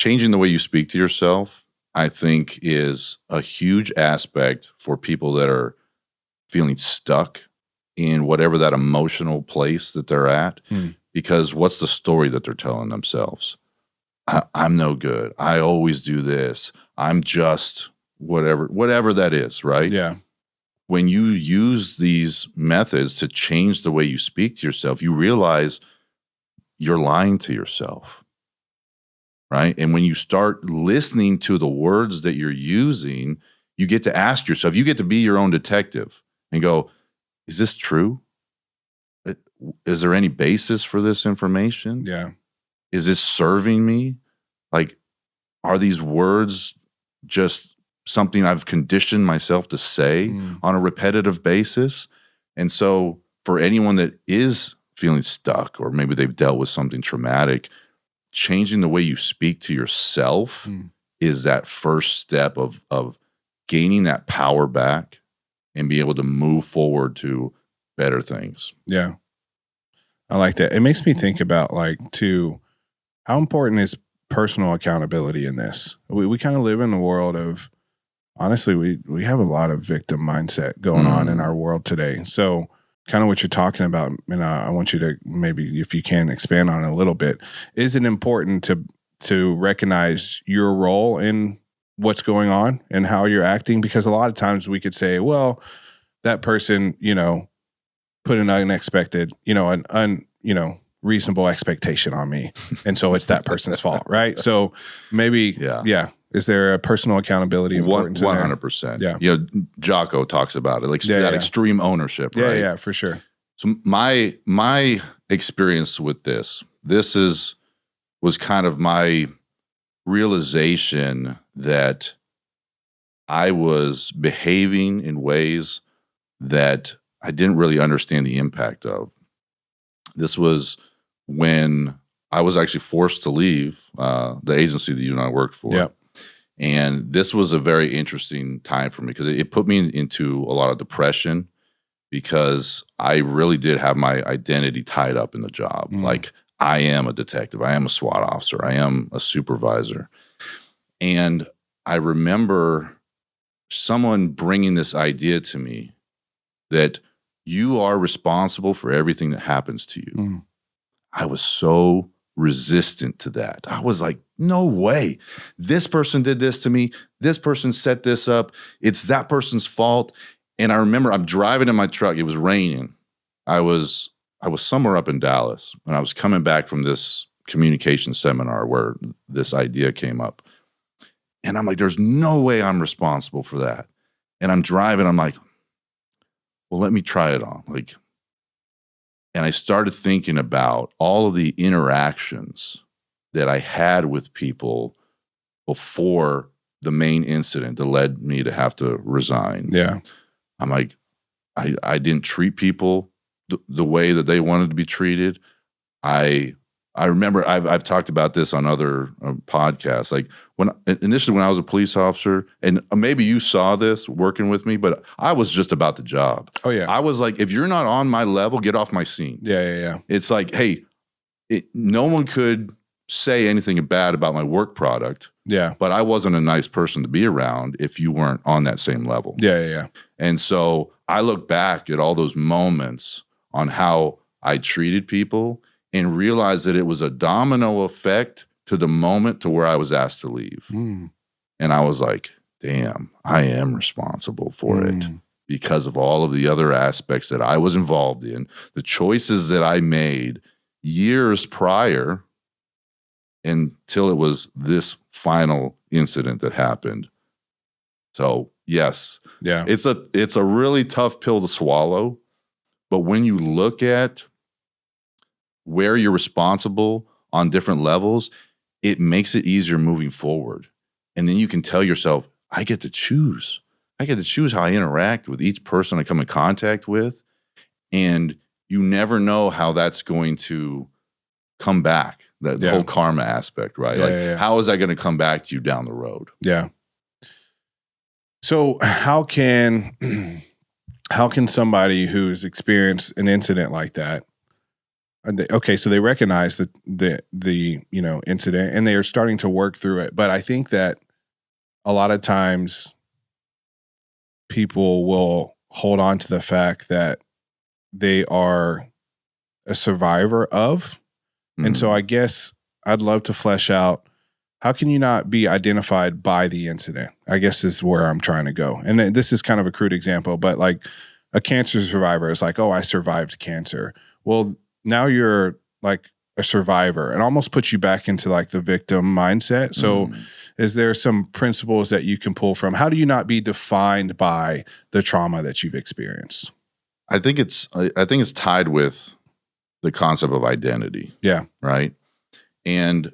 changing the way you speak to yourself, I think, is a huge aspect for people that are feeling stuck in whatever that emotional place that they're at. Because what's the story that they're telling themselves? I'm no good. I always do this. I'm just whatever that is, right? Yeah. When you use these methods to change the way you speak to yourself, you realize you're lying to yourself, right? And when you start listening to the words that you're using, you get to ask yourself, you get to be your own detective and go, is this true? Is there any basis for this information? Yeah. Is this serving me? Like, are these words just something I've conditioned myself to say on a repetitive basis? And so for anyone that is feeling stuck, or maybe they've dealt with something traumatic, changing the way you speak to yourself is that first step of gaining that power back and be able to move forward to better things. Yeah. I like that. It makes me think about, like, too, how important is personal accountability in this? We kind of live in a world of, honestly, we have a lot of victim mindset going on in our world today. So kind of what you're talking about, and I want you to maybe, if you can, expand on it a little bit. Is it important to recognize your role in what's going on and how you're acting? Because a lot of times we could say, well, that person, put an unexpected, reasonable expectation on me. And so it's that person's fault, right? So maybe, is there a personal accountability importance? 100%. Yeah. Jocko talks about it, like that extreme ownership, right? Yeah, for sure. So my experience with this was kind of my realization that I was behaving in ways that I didn't really understand the impact of. This was when I was actually forced to leave the agency that you and I worked for. Yeah. And this was a very interesting time for me because it put me into a lot of depression because I really did have my identity tied up in the job. Like, I am a detective. I am a SWAT officer. I am a supervisor. And I remember someone bringing this idea to me that you are responsible for everything that happens to you. I was so resistant to that. I was like, no way. This person did this to me. This person set this up. It's that person's fault. And I remember I'm driving in my truck. It was raining. I was somewhere up in Dallas, and I was coming back from this communication seminar where this idea came up. And I'm like, there's no way I'm responsible for that. And I'm driving. I'm like, well, let me try it on. And I started thinking about all of the interactions that I had with people before the main incident that led me to have to resign. Yeah. I'm like, I didn't treat people the way that they wanted to be treated. I remember I've talked about this on other podcasts. Like, initially when I was a police officer, and maybe you saw this working with me, but I was just about the job. Oh yeah. I was like, if you're not on my level, get off my scene. Yeah. It's like, hey, no one could say anything bad about my work product. Yeah. But I wasn't a nice person to be around if you weren't on that same level. Yeah. And so I look back at all those moments on how I treated people and realized that it was a domino effect to the moment to where I was asked to leave. And I was like, damn, I am responsible for it because of all of the other aspects that I was involved in, the choices that I made years prior until it was this final incident that happened. So yes, it's a really tough pill to swallow, but when you look at where you're responsible on different levels, it makes it easier moving forward. And then you can tell yourself, I get to choose. I get to choose how I interact with each person I come in contact with. And you never know how that's going to come back. The whole karma aspect, right? How is that going to come back to you down the road? Yeah. So how can somebody who's experienced an incident like that okay, so they recognize the incident, and they are starting to work through it. But I think that a lot of times people will hold on to the fact that they are a survivor of. And so I guess I'd love to flesh out, how can you not be identified by the incident? I guess is where I'm trying to go. And this is kind of a crude example, but like a cancer survivor is like, oh, I survived cancer. Well, now you're like a survivor, and almost puts you back into like the victim mindset. So is there some principles that you can pull from? How do you not be defined by the trauma that you've experienced? I think it's tied with the concept of identity. Yeah. Right. And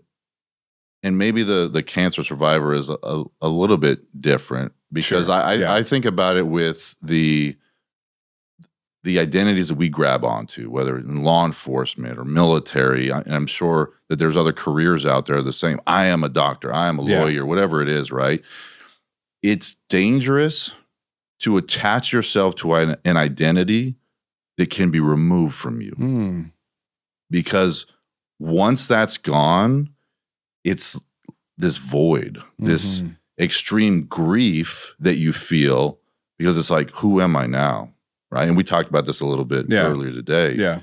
maybe the cancer survivor is a little bit different, because Sure. I think about it with the identities that we grab onto, whether in law enforcement or military. And I'm sure that there's other careers out there the same. I am a doctor, I am a lawyer, whatever it is, right? It's dangerous to attach yourself to an identity that can be removed from you. Because once that's gone, it's this void, this extreme grief that you feel, because it's like, who am I now? Right. And we talked about this a little bit earlier today. Yeah.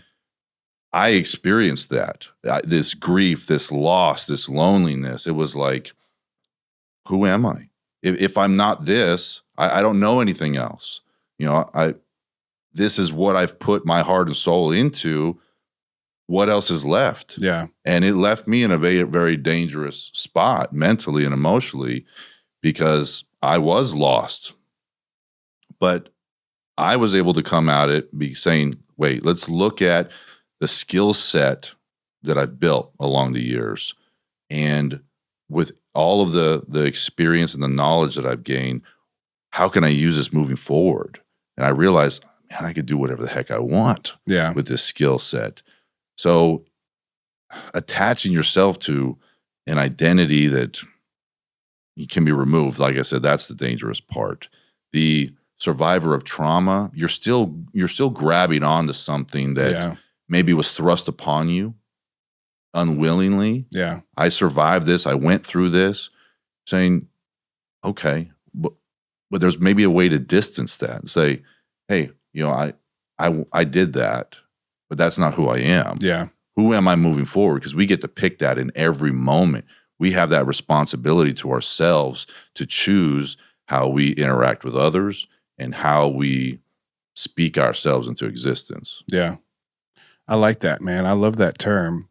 I experienced that, this grief, this loss, this loneliness. It was like, who am I? If I'm not this, I don't know anything else. This is what I've put my heart and soul into. What else is left? Yeah. And it left me in a very, very dangerous spot mentally and emotionally, because I was lost. But I was able to come at it saying, wait, let's look at the skill set that I've built along the years. And with all of the experience and the knowledge that I've gained, how can I use this moving forward? And I realized, man, I could do whatever the heck I want with this skill set. So attaching yourself to an identity that can be removed, like I said, that's the dangerous part. The survivor of trauma, you're still grabbing onto something that maybe was thrust upon you unwillingly. Yeah. I survived this. I went through this, saying, okay, but there's maybe a way to distance that and say, hey, I did that, but that's not who I am. Yeah. Who am I moving forward? Because we get to pick that in every moment. We have that responsibility to ourselves to choose how we interact with others and how we speak ourselves into existence. Yeah. I like that, man. I love that term,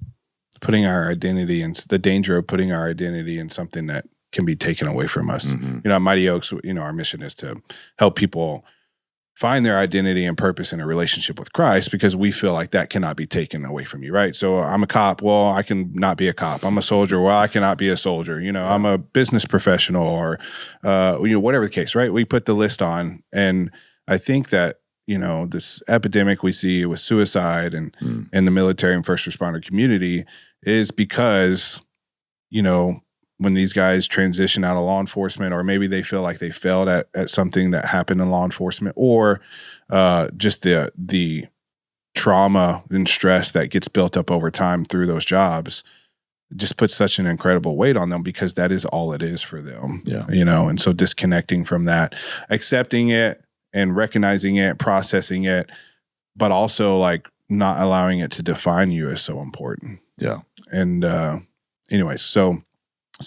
putting our identity in, the danger of putting our identity in something that can be taken away from us. At Mighty Oaks, our mission is to help people find their identity and purpose in a relationship with Christ, because we feel like that cannot be taken away from you, right? So I'm a cop. Well, I can not be a cop. I'm a soldier. Well, I cannot be a soldier. I'm a business professional, or, whatever the case, right? We put the list on. And I think that, this epidemic we see with suicide and in the military and first responder community is because, when these guys transition out of law enforcement, or maybe they feel like they failed at something that happened in law enforcement, or just the trauma and stress that gets built up over time through those jobs, just puts such an incredible weight on them, because that is all it is for them. Yeah. And so disconnecting from that, accepting it and recognizing it, processing it, but also like not allowing it to define you is so important. Yeah. And anyways, so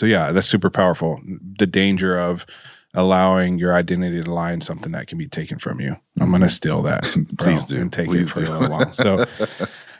yeah, that's super powerful. The danger of allowing your identity to lie in something that can be taken from you. I'm going to steal that. Please do. And take Please it for do. a little while. So